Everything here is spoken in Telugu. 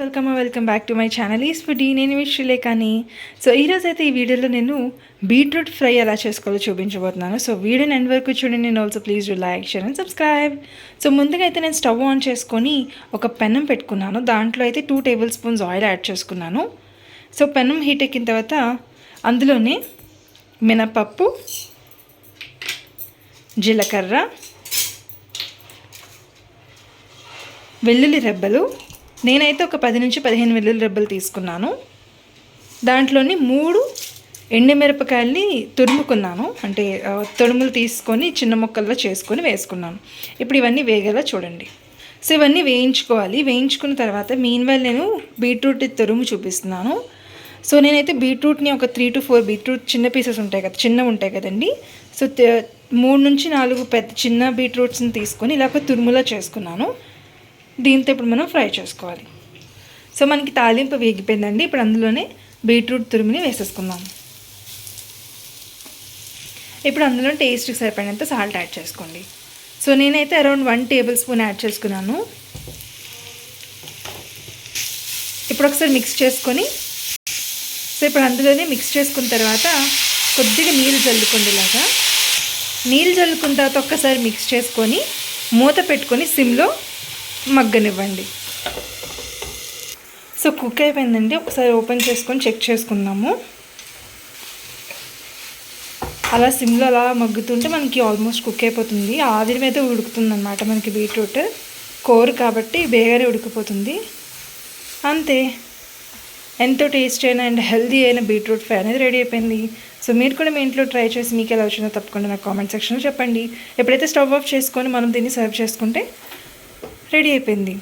Welcome back to my channel EaseFoodie. నేను మీ శ్రీలేఖని. సో ఈరోజు అయితే ఈ వీడియోలో నేను బీట్రూట్ ఫ్రై ఎలా చేసుకోవాలో చూపించబోతున్నాను. సో వీడియోని ఎండ్ వరకు చూడండి. నేను also please do like, share and subscribe. So ముందుగా అయితే నేను స్టవ్ ఆన్ చేసుకొని ఒక పెనం పెట్టుకున్నాను. దాంట్లో అయితే 2 టేబుల్ స్పూన్స్ ఆయిల్ యాడ్ చేసుకున్నాను. సో పెనం హీట్ ఎక్కిన తర్వాత అందులోనే మినపప్పు, జీలకర్ర, వెల్లుల్లి రెబ్బలు, నేనైతే ఒక 10 నుంచి 15 వెల్లుల్లి రెబ్బలు తీసుకున్నాను. దాంట్లోని 3 ఎండుమిరపకాయల్ని తురుముకున్నాను, అంటే తొడుములు తీసుకొని చిన్న ముక్కల్లో చేసుకొని వేసుకున్నాను. ఇప్పుడు ఇవన్నీ వేగేలా చూడండి. సో ఇవన్నీ వేయించుకోవాలి. వేయించుకున్న తర్వాత మీన్వైల్ నేను బీట్రూట్ తురుము చూపిస్తున్నాను. సో నేనైతే బీట్రూట్ని ఒక 3 to 4 బీట్రూట్ చిన్న పీసెస్ ఉంటాయి కదా, చిన్నవి ఉంటాయి కదండి. సో 3 నుంచి 4 పెద్ద చిన్న బీట్రూట్స్ని తీసుకొని ఇలా ఒక తురుములా చేసుకున్నాను. దీంతో ఇప్పుడు మనం ఫ్రై చేసుకోవాలి. సో మనకి తాలింపు వేగిపోయిందండి. ఇప్పుడు అందులోనే బీట్రూట్ తురుముని వేసేసుకుందాం. ఇప్పుడు అందులో టేస్ట్కి సరిపడినంత సాల్ట్ యాడ్ చేసుకోండి. సో నేనైతే అరౌండ్ 1 టేబుల్ స్పూన్ యాడ్ చేసుకున్నాను. ఇప్పుడు ఒకసారి మిక్స్ చేసుకొని, సో ఇప్పుడు అందులోనే మిక్స్ చేసుకున్న తర్వాత కొద్దిగా నీళ్ళు చల్లుకోండి. ఇలాగా నీళ్ళు చల్లుకున్న తర్వాత ఒక్కసారి మిక్స్ చేసుకొని మూత పెట్టుకొని సిమ్లో మగ్గనివ్వండి. సో కుక్ అయిపోయిందండి. ఒకసారి ఓపెన్ చేసుకొని చెక్ చేసుకుందాము. అలా సిమ్లో అలా మగ్గుతుంటే మనకి ఆల్మోస్ట్ కుక్ అయిపోతుంది. ఆవిరి మీద ఉడుకుతుంది అనమాట మనకి బీట్రూట్ కూర కాబట్టి బేగానే ఉడికిపోతుంది. అంతే, ఎంతో టేస్టీ అయిన అండ్ హెల్దీ అయిన బీట్రూట్ ఫ్రై అనేది రెడీ అయిపోయింది. సో మీరు కూడా మీ ఇంట్లో ట్రై చేసి మీకు ఎలా వచ్చిందో తప్పకుండా నాకు కామెంట్ సెక్షన్లో చెప్పండి. ఎప్పుడైతే స్టవ్ ఆఫ్ చేసుకొని మనం దీన్ని సర్వ్ చేసుకుంటే రెడీ అయిపోయింది.